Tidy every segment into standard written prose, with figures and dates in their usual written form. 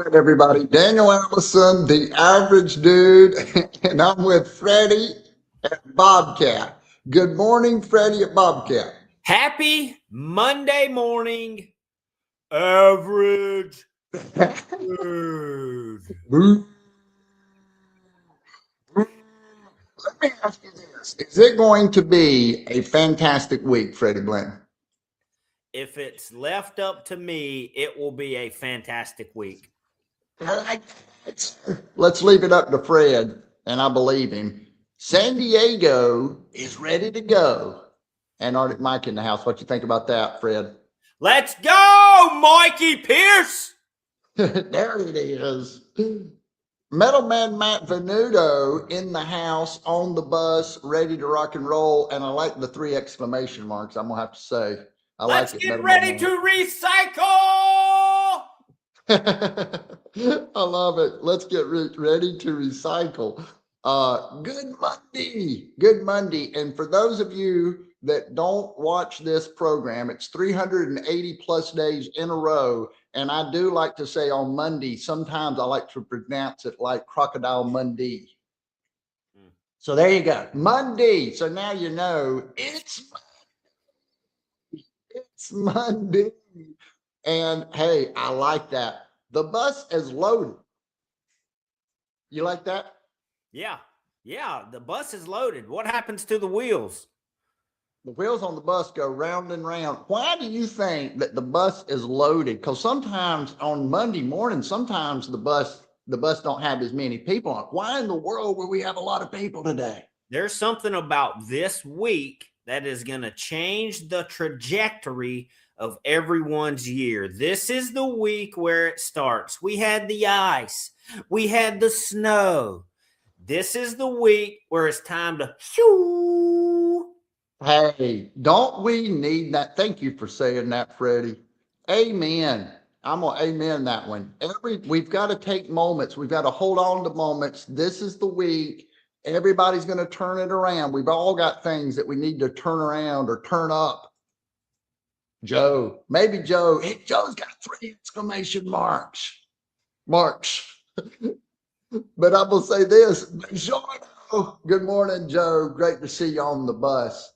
right, everybody. Daniel Allison, the average dude, and I'm with Freddie at Bobcat. Good morning, Freddie at Bobcat. Happy Monday morning, average dude. Let me ask you this. Is it going to be a fantastic week, Freddie Blanton? If it's left up to me, it will be a fantastic week. Let's leave it up to Fred, and I believe him. San Diego is ready to go. And Arctic Mike in the house. What you think about that, Fred? Let's go, Mikey Pierce. There it is. Metal Man Matt Venuto in the house, on the bus, ready to rock and roll. And I like the 3 exclamation marks, I'm going to have to say. Let's get ready to recycle. I love it. Let's get ready to recycle. Good Monday. Good Monday. And for those of you that don't watch this program, it's 380 plus days in a row. And I do like to say on Monday, sometimes I like to pronounce it like Crocodile Monday. So there you go. Monday. So now you know it's Monday. And hey, I like that. The bus is loaded. You like that? Yeah. The bus is loaded. What happens to the wheels? The wheels on the bus go round and round. Why do you think that the bus is loaded? Because sometimes on Monday morning, sometimes the bus don't have as many people on it. Why in the world would we have a lot of people today? There's something about this week that is going to change the trajectory of everyone's year. This is the week where it starts. We had the ice. We had the snow. This is the week where it's time to shoo. Hey, don't we need that? Thank you for saying that, Freddie. Amen. I'm going to amen that one. We've got to take moments. We've got to hold on to moments. This is the week. Everybody's going to turn it around. We've all got things that we need to turn around or turn up. Joe, maybe Joe. Hey, Joe's got 3 exclamation marks. But I will say this. Good morning, Joe. Great to see you on the bus.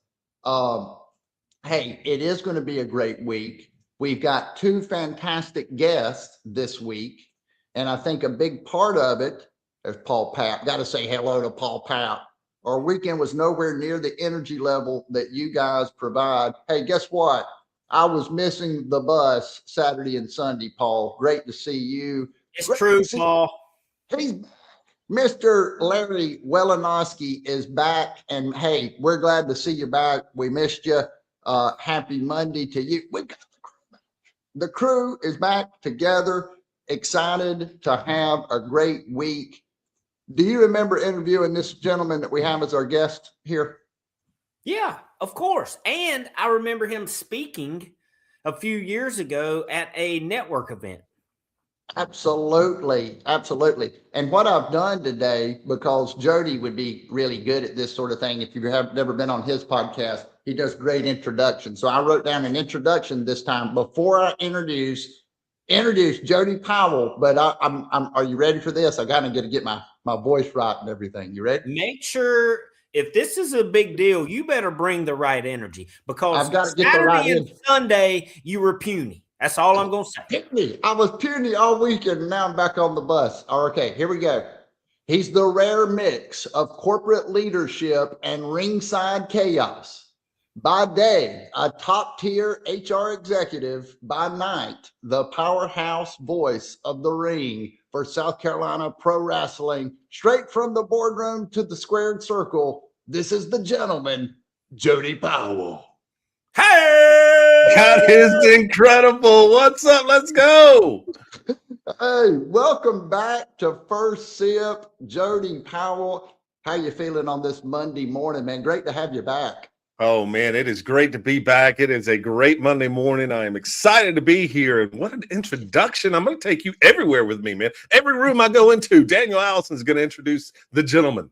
Hey, it is going to be a great week. We've got 2 fantastic guests this week. And I think a big part of it is Paul Papp. Got to say hello to Paul Papp. Our weekend was nowhere near the energy level that you guys provide. Hey, guess what? I was missing the bus Saturday and Sunday, Paul. Great to see you. It's true, Paul. He's Mr. Larry Welinowski is back, and hey, we're glad to see you back. We missed you. Happy Monday to you. We've got the crew back. The crew is back together, excited to have a great week. Do you remember interviewing this gentleman that we have as our guest here? Yeah, of course. And I remember him speaking a few years ago at a network event. Absolutely. And what I've done today, because Jody would be really good at this sort of thing, if you have never been on his podcast, he does great introductions. So I wrote down an introduction this time before I introduce Jody Powell. But I'm are you ready for this? I gotta get my voice right and everything. You ready? Make sure if this is a big deal, you better bring the right energy, because I've got to get Saturday the right and Sunday you were puny. That's all I'm going to say. Puny. I was puny all weekend, and now I'm back on the bus. Okay, here we go. He's the rare mix of corporate leadership and ringside chaos. By day, a top-tier HR executive. By night, the powerhouse voice of the ring for South Carolina pro wrestling. Straight from the boardroom to the squared circle, this is the gentleman, Jody Powell. Hey! That is incredible. What's up? Let's go. Hey, welcome back to First Sip, Jody Powell. How you feeling on this Monday morning, man? Great to have you back. Oh, man, it is great to be back. It is a great Monday morning. I am excited to be here. And what an introduction. I'm going to take you everywhere with me, man. Every room I go into, Daniel Allison is going to introduce the gentleman.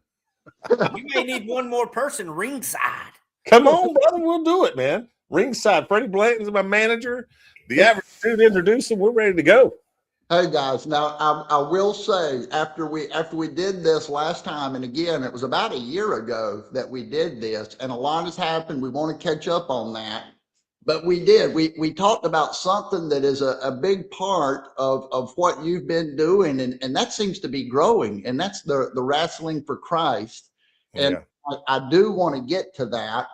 You may need one more person ringside. Come on, brother. We'll do it, man. Ringside. Freddie Blanton's my manager. The average dude introduced him. We're ready to go. Hey guys, now I will say after we did this last time, and again it was about a year ago that we did this, and a lot has happened. We want to catch up on that, but we did. We talked about something that is a big part of what you've been doing, and that seems to be growing, and that's the wrestling for Christ. And Yeah. I do want to get to that.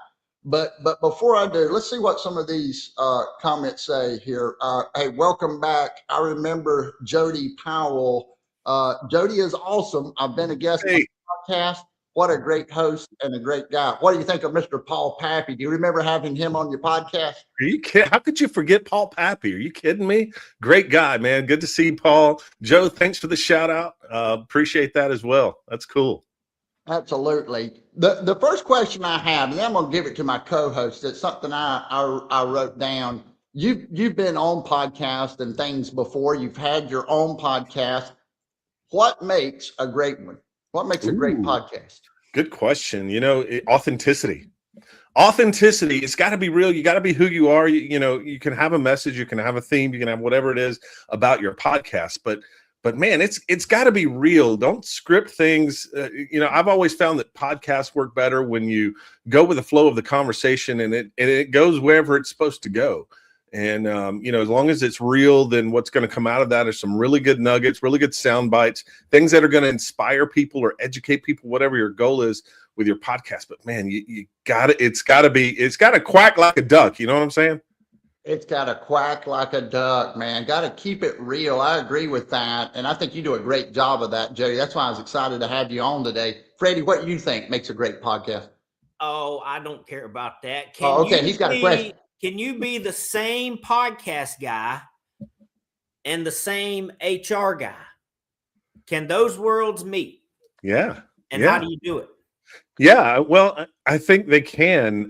But before I do, let's see what some of these comments say here. Hey, welcome back. I remember Jody Powell. Jody is awesome. I've been a guest on Hey, the podcast. What a great host and a great guy. What do you think of Mr. Paul Pappy? Do you remember having him on your podcast? are you kidding? How could you forget Paul Pappy? Are you kidding me? Great guy, man. Good to see Paul. Joe, thanks for the shout out. Appreciate that as well. That's cool. Absolutely. The first question I have, and then I'm gonna give it to my co-host. It's something I wrote down. You've been on podcasts and things before. You've had your own podcast. What makes a great one? What makes a great Ooh, podcast? good question. Authenticity. Authenticity. It's got to be real. You got to be who you are. You can have a message, you can have a theme, you can have whatever it is about your podcast, but man, it's got to be real. Don't script things. I've always found that podcasts work better when you go with the flow of the conversation and it goes wherever it's supposed to go. And as long as it's real, then what's going to come out of that are some really good nuggets, really good sound bites, things that are going to inspire people or educate people, whatever your goal is with your podcast. But man, it's got to quack like a duck. You know what I'm saying? It's got to quack like a duck, man. Got to keep it real. I agree with that. And I think you do a great job of that, Jody. That's why I was excited to have you on today. Freddie, what do you think makes a great podcast? Oh, I don't care about that. Oh, okay. He's got a question. Can you be the same podcast guy and the same HR guy? Can those worlds meet? Yeah. And yeah. how do you do it? Yeah, well, I think they can.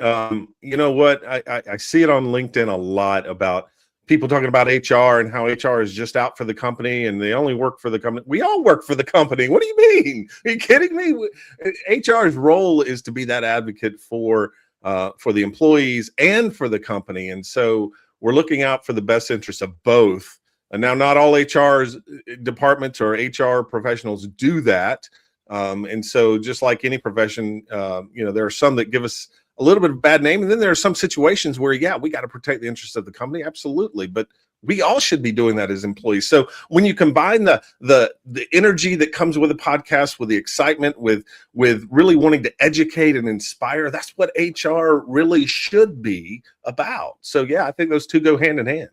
You know what? I see it on LinkedIn a lot about people talking about HR and how HR is just out for the company and they only work for the company. We all work for the company. What do you mean? Are you kidding me? HR's role is to be that advocate for the employees and for the company. And so we're looking out for the best interests of both. And now not all HR's departments or HR professionals do that. And so just like any profession, there are some that give us a little bit of a bad name. And then there are some situations where, yeah, we got to protect the interests of the company. Absolutely. But we all should be doing that as employees. So when you combine the energy that comes with a podcast, with the excitement, with really wanting to educate and inspire, that's what HR really should be about. So, yeah, I think those two go hand in hand.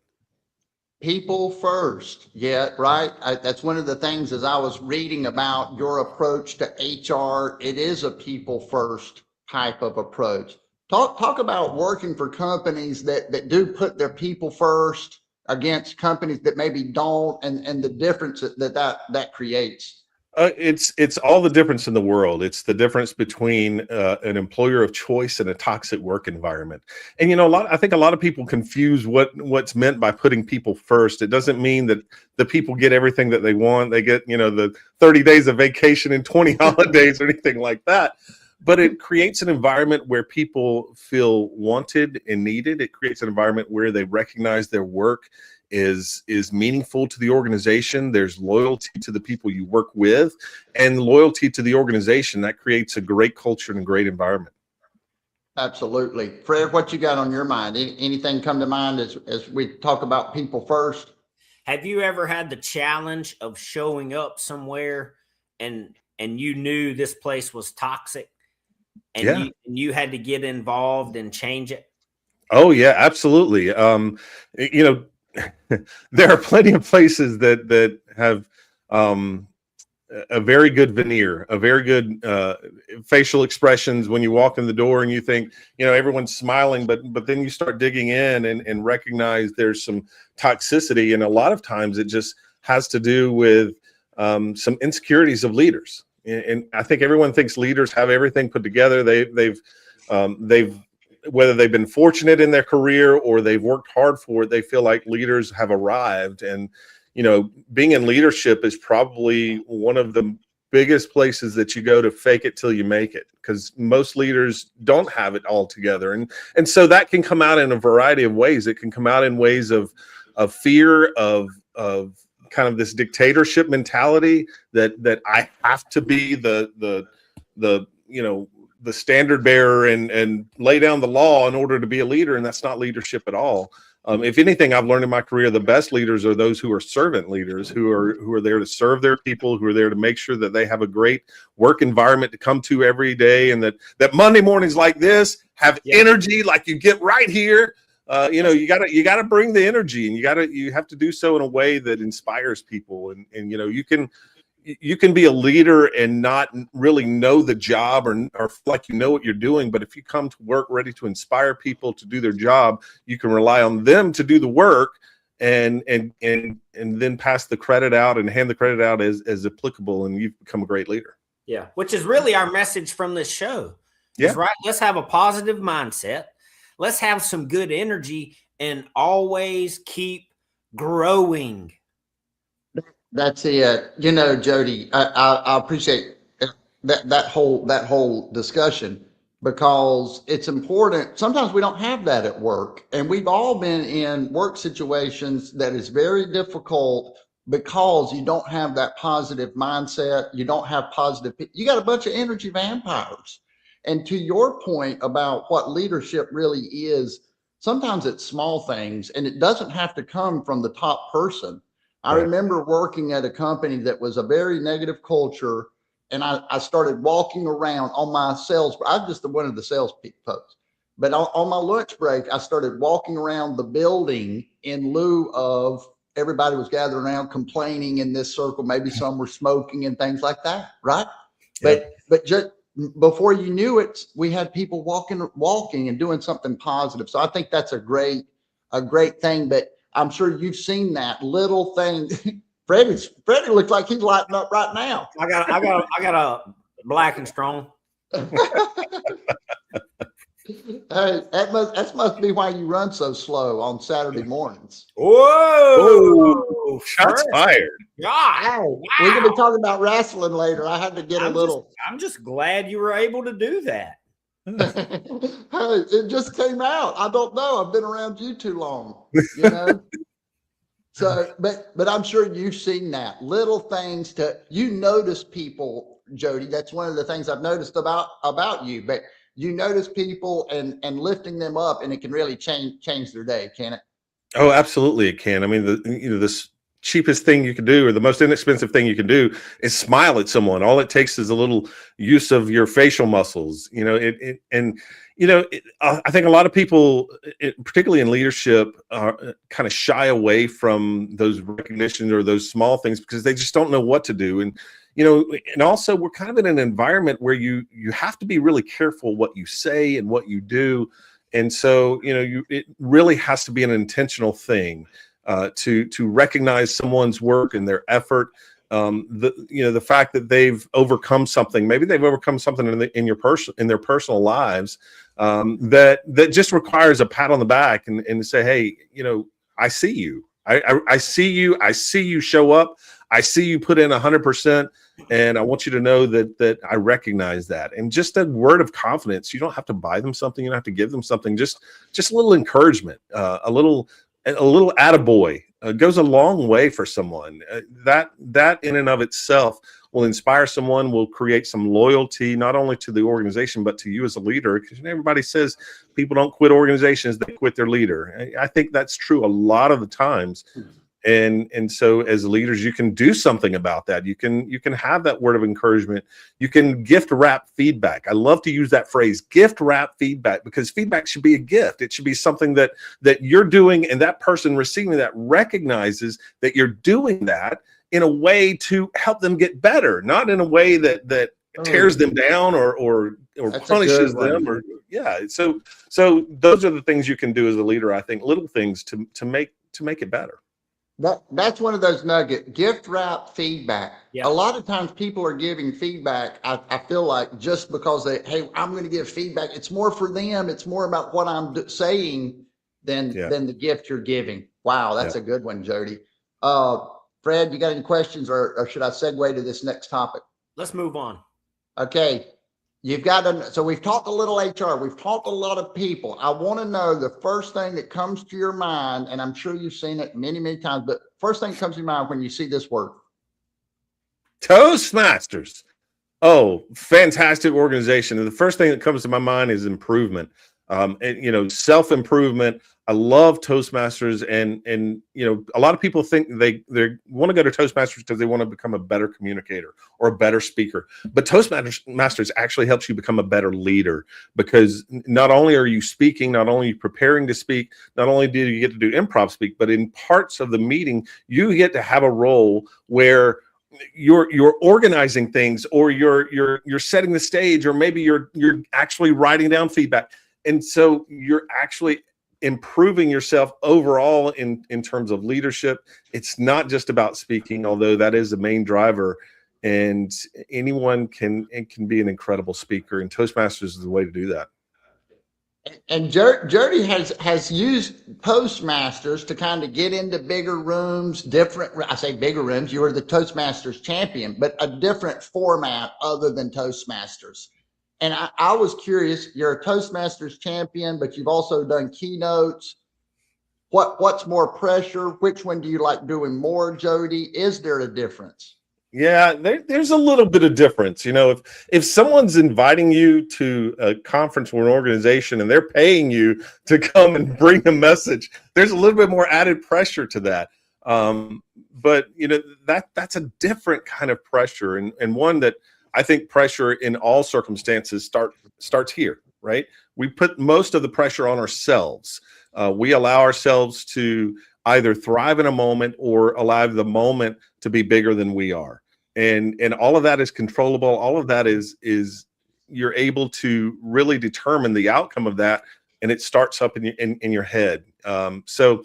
People first. Yeah, right. That's one of the things as I was reading about your approach to HR. It is a people first type of approach. Talk about working for companies that do put their people first against companies that maybe don't, and the difference that creates. It's all the difference in the world. It's the difference between an employer of choice and a toxic work environment. And I think a lot of people confuse what's meant by putting people first. It doesn't mean that the people get everything that they want. They get the 30 days of vacation and 20 holidays or anything like that. But it creates an environment where people feel wanted and needed. It creates an environment where they recognize their work is meaningful to the organization. There's loyalty to the people you work with and loyalty to the organization. That creates a great culture and a great environment. Absolutely. Fred, what you got on your mind? Anything come to mind as we talk about people first? Have you ever had the challenge of showing up somewhere and you knew this place was toxic and you had to get involved and change it? Oh yeah, absolutely. There are plenty of places that have a very good veneer, a very good facial expressions when you walk in the door and you think, everyone's smiling, but then you start digging in and recognize there's some toxicity. And a lot of times it just has to do with some insecurities of leaders. And I think everyone thinks leaders have everything put together. They've whether they've been fortunate in their career or they've worked hard for it, they feel like leaders have arrived. And, being in leadership is probably one of the biggest places that you go to fake it till you make it, because most leaders don't have it all together. And so that can come out in a variety of ways. It can come out in ways of fear, of kind of this dictatorship mentality that I have to be the the standard bearer and lay down the law in order to be a leader, and that's not leadership at all. If anything, I've learned in my career, the best leaders are those who are servant leaders, who are there to serve their people, who are there to make sure that they have a great work environment to come to every day, and that Monday mornings like this have energy like you get right here. You gotta bring the energy, and you have to do so in a way that inspires people, and you can be a leader and not really know the job or feel like you know what you're doing. But if you come to work ready to inspire people to do their job, you can rely on them to do the work and then pass the credit out and hand the credit out as applicable, and you've become a great leader. Yeah, which is really our message from this show. Yeah, right. Let's have a positive mindset. Let's have some good energy and always keep growing. That's it. Jody, I appreciate that whole discussion, because it's important. Sometimes we don't have that at work, and we've all been in work situations that is very difficult because you don't have that positive mindset. You don't have you got a bunch of energy vampires. And to your point about what leadership really is, sometimes it's small things, and it doesn't have to come from the top person. I remember working at a company that was a very negative culture, and I started walking around on my sales. I'm just one of the sales folks, but on my lunch break, I started walking around the building in lieu of everybody was gathered around complaining in this circle. Maybe some were smoking and things like that, right? Yeah. But just before you knew it, we had people walking and doing something positive. So I think that's a great thing. But I'm sure you've seen that little thing. Freddie looks like he's lighting up right now. I got a black and strong. Hey, that must be why you run so slow on Saturday mornings. Whoa! Shots fired. God, wow. We're gonna be talking about wrestling later. I had to get I'm just glad you were able to do that. Hey, it just came out. I don't know. I've been around you too long, So, but I'm sure you've seen that little things you notice people, Jody. That's one of the things I've noticed about you. But you notice people and lifting them up, and it can really change their day, can it? Oh, absolutely, it can. I mean, this cheapest thing you can do, or the most inexpensive thing you can do, is smile at someone. All it takes is a little use of your facial muscles. I think a lot of people, particularly in leadership, kind of shy away from those recognitions or those small things because they just don't know what to do. And also we're kind of in an environment where you have to be really careful what you say and what you do. And so, it really has to be an intentional thing. To recognize someone's work and their effort, the fact that they've overcome something, maybe they've overcome something in their personal lives, that just requires a pat on the back and to say, hey, I see you, I see you, I see you show up, I see you put in 100%, and I want you to know that I recognize that. And just a word of confidence. You don't have to buy them something, you don't have to give them something. Just a little encouragement, a little attaboy goes a long way for someone. That in and of itself will inspire someone, will create some loyalty, not only to the organization, but to you as a leader. Because everybody says people don't quit organizations, they quit their leader. I think that's true a lot of the times. And so as leaders, you can do something about that. You can have that word of encouragement. You can gift wrap feedback. I love to use that phrase, gift wrap feedback, because feedback should be a gift. It should be something that you're doing, and that person receiving that recognizes that you're doing that in a way to help them get better, not in a way that tears them down or punishes them. So those are the things you can do as a leader. I think little things to make it better. That's one of those nuggets. Gift wrap feedback. Yeah. A lot of times people are giving feedback. I feel like just because hey, I'm going to give feedback. It's more for them. It's more about what I'm saying than the gift you're giving. Wow, that's a good one, Jody. Fred, you got any questions, or should I segue to this next topic? Let's move on. Okay. You've got to, so we've talked a little HR, we've talked a lot of people. I want to know the first thing that comes to your mind, and I'm sure you've seen it many, many times, but first thing that comes to your mind when you see this word. Toastmasters. Oh, fantastic organization. And the first thing that comes to my mind is improvement. And self-improvement. I love Toastmasters, and a lot of people think they want to go to Toastmasters because they want to become a better communicator or a better speaker. But Toastmasters actually helps you become a better leader, because not only are you speaking, not only are you preparing to speak, not only do you get to do improv speak, but in parts of the meeting, you get to have a role where you're organizing things, or you're setting the stage, or maybe you're actually writing down feedback. And so you're actually improving yourself overall in terms of leadership. It's not just about speaking, although that is the main driver. And anyone can be an incredible speaker, and Toastmasters is the way to do that. And Jody has used Toastmasters to kind of get into bigger rooms, different, I say bigger rooms, you were the Toastmasters champion, but a different format other than Toastmasters. And I was curious, you're a Toastmasters champion, but you've also done keynotes. What's more pressure? Which one do you like doing more, Jody? Is there a difference? Yeah, there's a little bit of difference. If someone's inviting you to a conference or an organization and they're paying you to come and bring a message, there's a little bit more added pressure to that. But that's a different kind of pressure, and one that I think pressure in all circumstances starts here, right? We put most of the pressure on ourselves. We allow ourselves to either thrive in a moment or allow the moment to be bigger than we are. And all of that is controllable. All of that is you're able to really determine the outcome of that, and it starts up in your head. So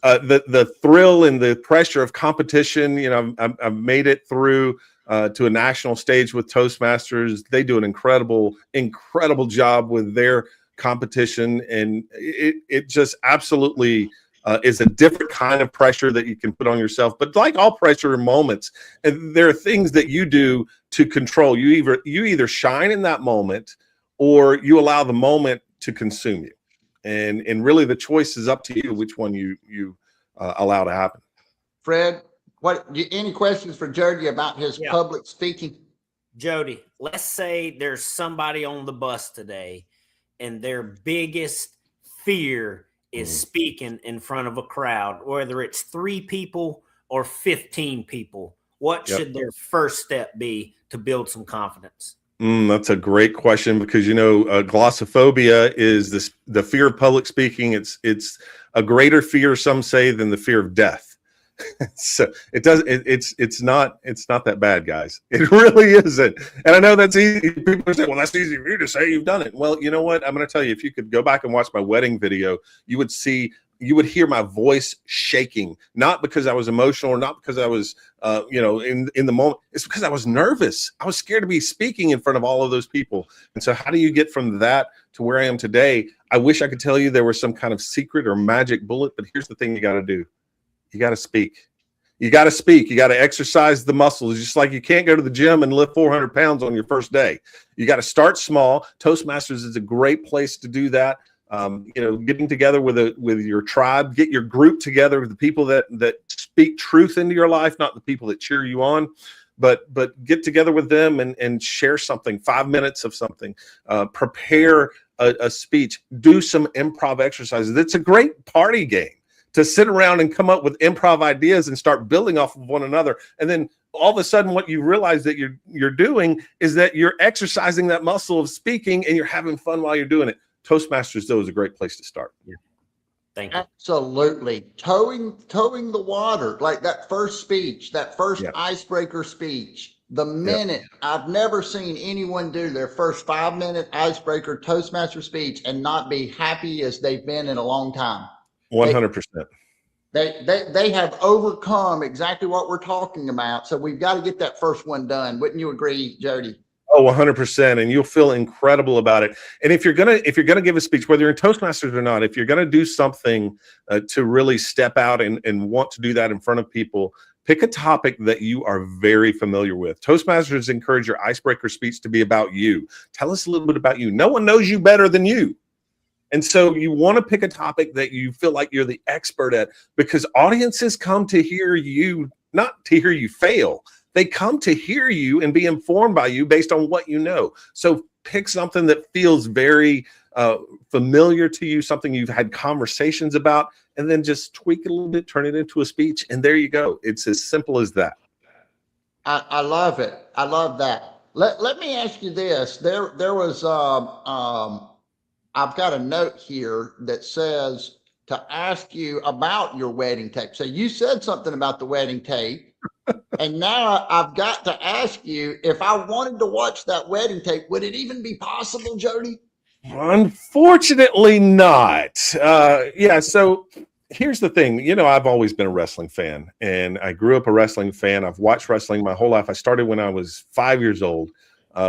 the thrill and the pressure of competition, I've made it through to a national stage with Toastmasters. They do an incredible job with their competition, and it just absolutely is a different kind of pressure that you can put on yourself. But like all pressure moments, there are things that you do to control. You either shine in that moment, or you allow the moment to consume you. And really the choice is up to you which one you allow to happen. Fred, any questions for Jody about his public speaking? Jody, let's say there's somebody on the bus today and their biggest fear is speaking in front of a crowd, whether it's 3 people or 15 people. What should their first step be to build some confidence? That's a great question, because glossophobia is the fear of public speaking. It's a greater fear, some say, than the fear of death. So it's not that bad, guys. It really isn't. And I know that's easy. People say, well, that's easy for you to say, you've done it. Well, you know what? I'm going to tell you, if you could go back and watch my wedding video, you would hear my voice shaking, not because I was emotional or not because I was, in the moment. It's because I was nervous. I was scared to be speaking in front of all of those people. And so how do you get from that to where I am today? I wish I could tell you there was some kind of secret or magic bullet, but here's the thing you got to do. You got to speak. You got to speak. You got to exercise the muscles. Just like you can't go to the gym and lift 400 pounds on your first day. You got to start small. Toastmasters is a great place to do that. Getting together with your tribe, get your group together with the people that speak truth into your life, not the people that cheer you on, but get together with them and share something, 5 minutes of something, prepare a speech, do some improv exercises. It's a great party game to sit around and come up with improv ideas and start building off of one another. And then all of a sudden what you realize that you're doing is that you're exercising that muscle of speaking, and you're having fun while you're doing it. Toastmasters, though, is a great place to start. Yeah. Thank you. Absolutely. Towing the water, like that first speech, that first icebreaker speech. The minute, I've never seen anyone do their first 5-minute icebreaker Toastmaster speech and not be happy as they've been in a long time. 100%. They have overcome exactly what we're talking about. So we've got to get that first one done. Wouldn't you agree, Jody? Oh, 100%. And you'll feel incredible about it. And if you're gonna give a speech, whether you're in Toastmasters or not, if you're gonna do something to really step out and want to do that in front of people, Pick a topic that you are very familiar with. Toastmasters encourage your icebreaker speech to be about you. Tell us a little bit about you. No one knows you better than you. And so you want to pick a topic that you feel like you're the expert at, because audiences come to hear you, not to hear you fail. They come to hear you and be informed by you based on what you know. So pick something that feels very familiar to you, something you've had conversations about, and then just tweak it a little bit, turn it into a speech, and there you go. It's as simple as that. I love it. I love that. Let me ask you this. There was I've got a note here that says to ask you about your wedding tape. So you said something about the wedding tape, and now I've got to ask you, if I wanted to watch that wedding tape, would it even be possible, Jody? Unfortunately not. Yeah, so here's the thing. You know, I've always been a wrestling fan, and I grew up a wrestling fan. I've watched wrestling my whole life. I started when I was 5 years old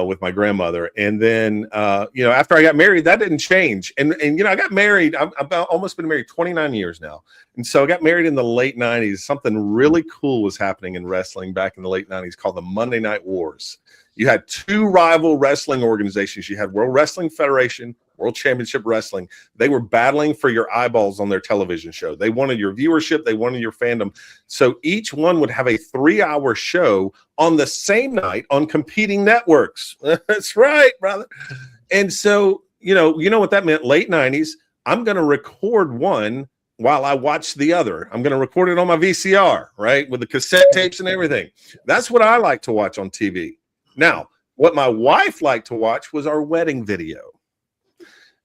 with my grandmother. And then, you know, after I got married, that didn't change. And you know, I got married. I've almost been married 29 years now. And so I got married in the late 90s. Something really cool was happening in wrestling back in the late 90s called the Monday Night Wars. You had two rival wrestling organizations. You had World Wrestling Federation, World Championship Wrestling. They were battling for your eyeballs on their television show. They wanted your viewership. They wanted your fandom. So each one would have a 3-hour show on the same night on competing networks. That's right, brother. And so, you know what that meant? Late 90s, I'm going to record one while I watch the other. I'm going to record it on my VCR, right? With the cassette tapes and everything. That's what I like to watch on TV. Now, what my wife liked to watch was our wedding video.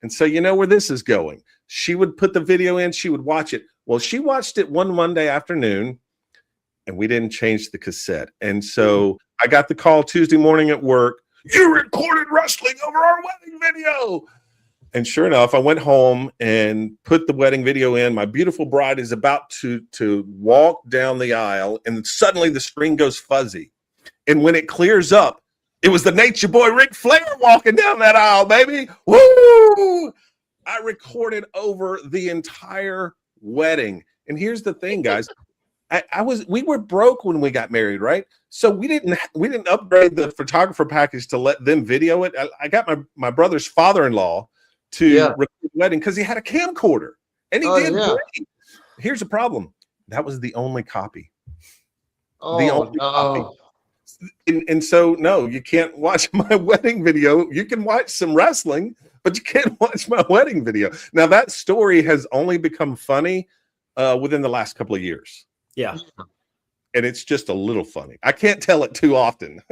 And so you know where this is going. She would put the video in, she would watch it. Well, she watched it one Monday afternoon, and we didn't change the cassette. And so I got the call Tuesday morning at work. You recorded wrestling over our wedding video. And sure enough, I went home and put the wedding video in. My beautiful bride is about to walk down the aisle, and suddenly the screen goes fuzzy. And when it clears up, it was the Nature Boy Ric Flair walking down that aisle, baby. Woo! I recorded over the entire wedding. And here's the thing, guys. We were broke when we got married, right? So we didn't upgrade the photographer package to let them video it. I got my brother's father-in-law to record the wedding because he had a camcorder, and he did great. Here's the problem. That was the only copy. Copy. And so, no, you can't watch my wedding video. You can watch some wrestling, but you can't watch my wedding video. Now, that story has only become funny within the last couple of years. Yeah. And it's just a little funny. I can't tell it too often.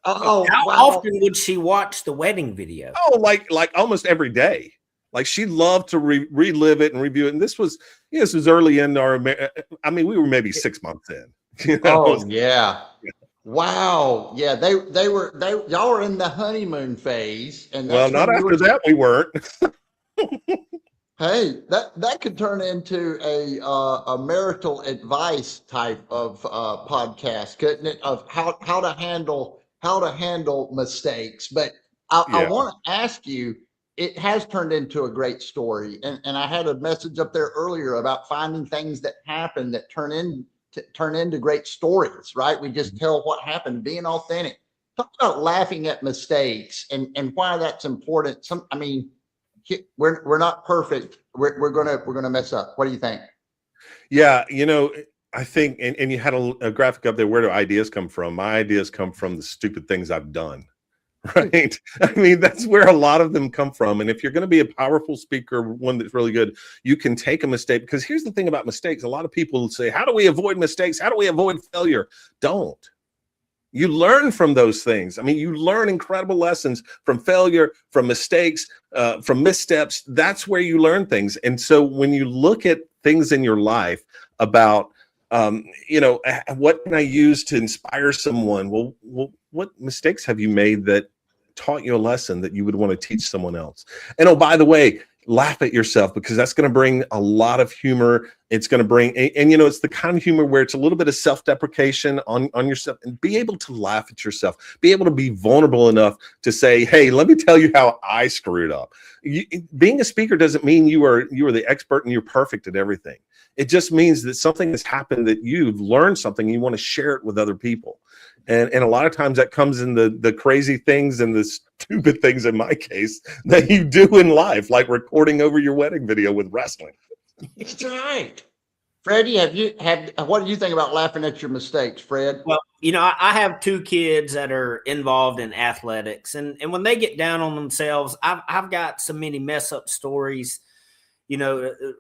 How often would she watch the wedding video? Oh, like almost every day. Like, she loved to relive it and review it. And this was early in our, I mean, we were maybe 6 months in. You know? Oh, yeah. Wow. Yeah, y'all were in the honeymoon phase. And well, not after that we weren't. Hey, that could turn into a marital advice type of podcast, couldn't it? Of how to handle mistakes. But I want to ask you, it has turned into a great story. And I had a message up there earlier about finding things that happen that turn into great stories, right? We just tell what happened, being authentic. Talk about laughing at mistakes and why that's important. We're not perfect. We're gonna mess up. What do you think? Yeah, I think, and you had a graphic up there. Where do ideas come from? My ideas come from the stupid things I've done. Right. I mean, that's where a lot of them come from. And if you're going to be a powerful speaker, one that's really good, you can take a mistake. Because here's the thing about mistakes. A lot of people say, how do we avoid mistakes? How do we avoid failure? Don't. You learn from those things. I mean, you learn incredible lessons from failure, from mistakes, from missteps. That's where you learn things. And so when you look at things in your life about, what can I use to inspire someone? Well, what mistakes have you made that taught you a lesson that you would want to teach someone else? And oh, by the way, laugh at yourself, because that's going to bring a lot of humor. It's going to bring, and it's the kind of humor where it's a little bit of self-deprecation on yourself, and be able to laugh at yourself, be able to be vulnerable enough to say, hey, let me tell you how I screwed up. Being a speaker doesn't mean you are the expert and you're perfect at everything. It just means that something has happened, that you've learned something, and you want to share it with other people. And a lot of times that comes in the crazy things and the stupid things, in my case, that you do in life, like recording over your wedding video with wrestling. That's right. Freddie, what do you think about laughing at your mistakes, Fred? Well, I have two kids that are involved in athletics, and when they get down on themselves, I've got so many mess up stories,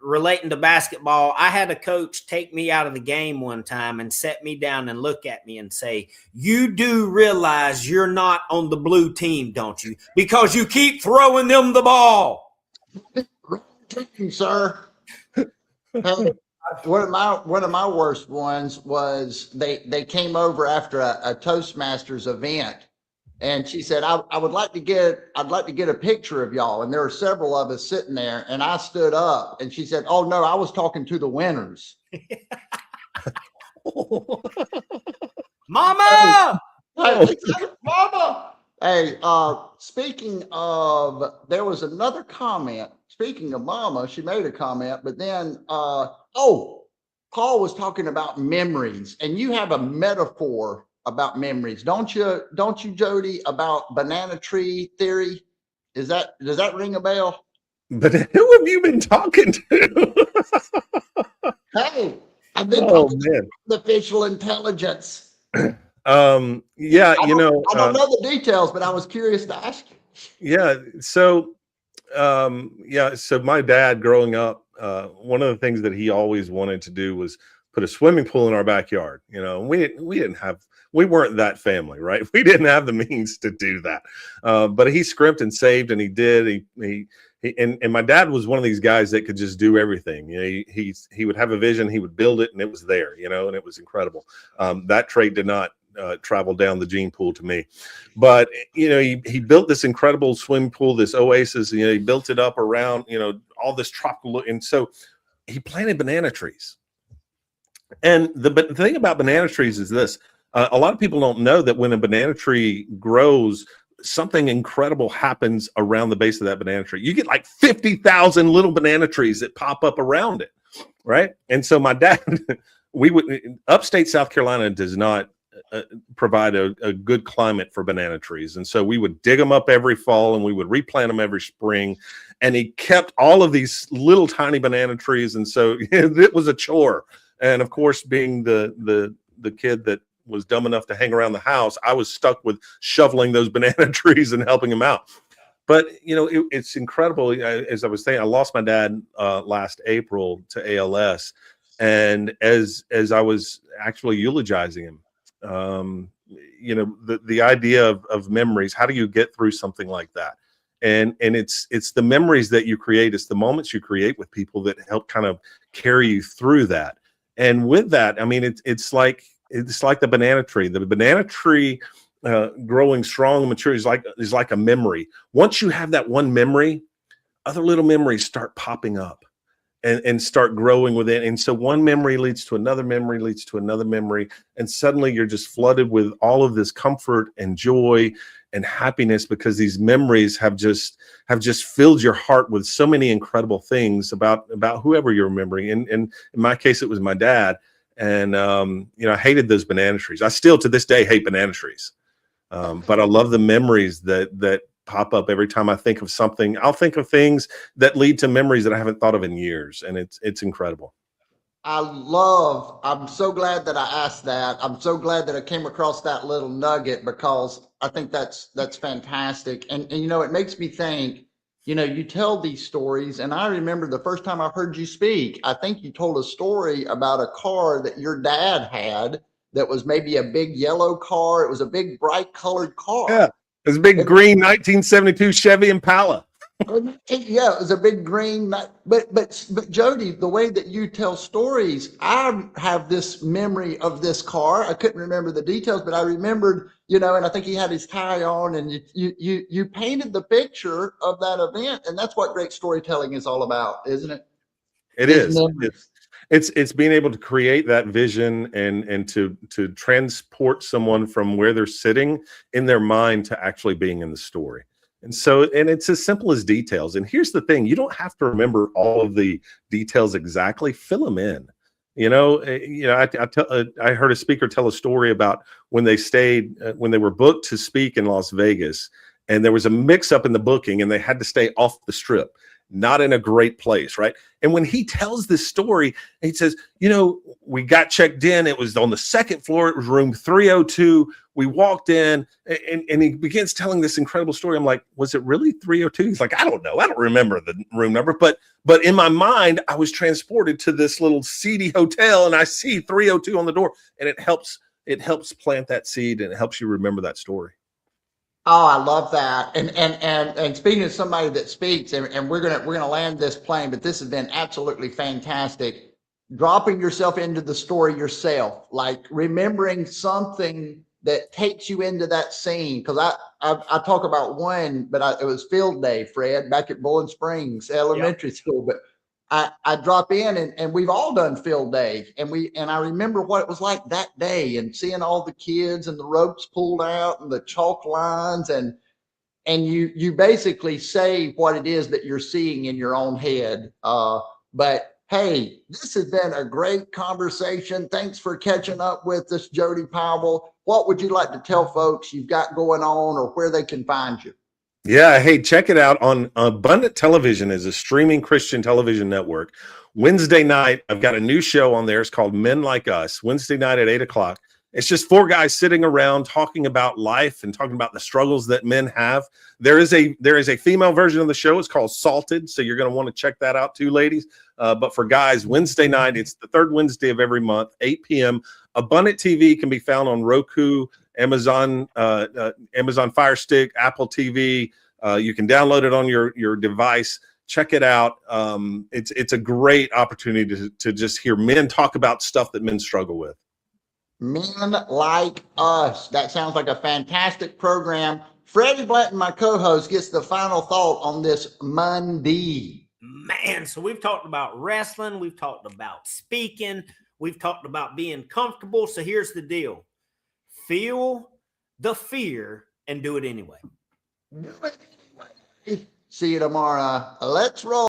relating to basketball. I had a coach take me out of the game one time and set me down and look at me and say, "You do realize you're not on the blue team, don't you? Because you keep throwing them the ball." Wrong team, sir. Hey, one of my worst ones was they came over after a Toastmasters event, and she said, I'd like to get a picture of y'all. And there were several of us sitting there, and I stood up, and she said, "Oh no, I was talking to the winners." Mama! Hey, Mama! Hey, speaking of, there was another comment. Speaking of Mama, she made a comment, but then, Paul was talking about memories, and you have a metaphor about memories, don't you, Jody, about banana tree theory? Does that ring a bell? But who have you been talking to? Hey, I've been Oh talking man. to artificial intelligence. Yeah, I don't know the details, but I was curious to ask you. Yeah. So, so my dad growing up, one of the things that he always wanted to do was put a swimming pool in our backyard. We weren't that family, right? We didn't have the means to do that. But he scrimped and saved, and he did. And my dad was one of these guys that could just do everything. He would have a vision, he would build it, and it was there, and it was incredible. That trait did not travel down the gene pool to me, but he built this incredible swimming pool, this oasis. He built it up around all this tropical look, and so he planted banana trees. And the thing about banana trees is this: a lot of people don't know that when a banana tree grows, something incredible happens around the base of that banana tree. You get like 50,000 little banana trees that pop up around it, right? And so my dad, upstate South Carolina does not provide a good climate for banana trees. And so we would dig them up every fall, and we would replant them every spring. And he kept all of these little tiny banana trees. And so it was a chore. And of course, being the kid that was dumb enough to hang around the house, I was stuck with shoveling those banana trees and helping him out. But it's incredible. As I was saying, I lost my dad last April to ALS, and as I was actually eulogizing him, the idea of memories. How do you get through something like that? And it's the memories that you create. It's the moments you create with people that help kind of carry you through that. And with that, I mean, it's like the banana tree. The banana tree growing strong and mature is like a memory. Once you have that one memory, other little memories start popping up and start growing within. And so one memory leads to another memory, leads to another memory. And suddenly you're just flooded with all of this comfort and joy and happiness, because these memories have just filled your heart with so many incredible things about whoever you're remembering. And in my case, it was my dad. And, I hated those banana trees. I still to this day hate banana trees. But I love the memories that pop up every time I think of something. I'll think of things that lead to memories that I haven't thought of in years. And it's incredible. I'm so glad that I asked that. I'm so glad that I came across that little nugget, because I think that's fantastic. And it makes me think, you tell these stories, and I remember the first time I heard you speak, I think you told a story about a car that your dad had that was maybe a big yellow car. It was a big bright colored car. Yeah. It was a big green 1972 Chevy Impala. Yeah, it was a big green. But Jody, the way that you tell stories, I have this memory of this car. I couldn't remember the details, but I remembered, and I think he had his tie on, and you painted the picture of that event, and that's what great storytelling is all about, isn't it? It is. It's being able to create that vision and to transport someone from where they're sitting in their mind to actually being in the story. And so, and it's as simple as details. And here's the thing, you don't have to remember all of the details exactly, fill them in. I heard a speaker tell a story about when they stayed, when they were booked to speak in Las Vegas, and there was a mix up in the booking and they had to stay off the strip, not in a great place, right? And when he tells this story, he says, we got checked in. It was on the second floor. It was room 302. We walked in, and he begins telling this incredible story. I'm like, was it really 302? He's like, I don't know. I don't remember the room number, but in my mind, I was transported to this little seedy hotel, and I see 302 on the door, and it helps plant that seed, and it helps you remember that story. Oh, I love that. And speaking of somebody that speaks, and we're gonna land this plane, but this has been absolutely fantastic. Dropping yourself into the story yourself, like remembering something that takes you into that scene. Because I talk about one, but it was field day, Fred, back at Bowling Springs Elementary School. But I drop in, and we've all done field day, and I remember what it was like that day, and seeing all the kids and the ropes pulled out and the chalk lines, and you basically say what it is that you're seeing in your own head. But hey, this has been a great conversation. Thanks for catching up with us, Jody Powell. What would you like to tell folks you've got going on, or where they can find you? Yeah, hey, check it out on Abundant Television is a streaming Christian television network. Wednesday night, I've got a new show on there. It's called Men Like Us. Wednesday night at 8:00. It's just four guys sitting around talking about life and talking about the struggles that men have. There is a female version of the show. It's called Salted, so you're going to want to check that out too, ladies. But for guys, Wednesday night, it's the third Wednesday of every month, 8 p.m. Abundant TV can be found on Roku, Amazon Fire Stick, Apple TV. You can download it on your device. Check it out. It's a great opportunity to just hear men talk about stuff that men struggle with. Men Like Us. That sounds like a fantastic program. Freddie Blanton, my co-host, gets the final thought on this Monday. Man, so we've talked about wrestling. We've talked about speaking. We've talked about being comfortable. So here's the deal. Feel the fear and do it anyway. See you tomorrow. Let's roll.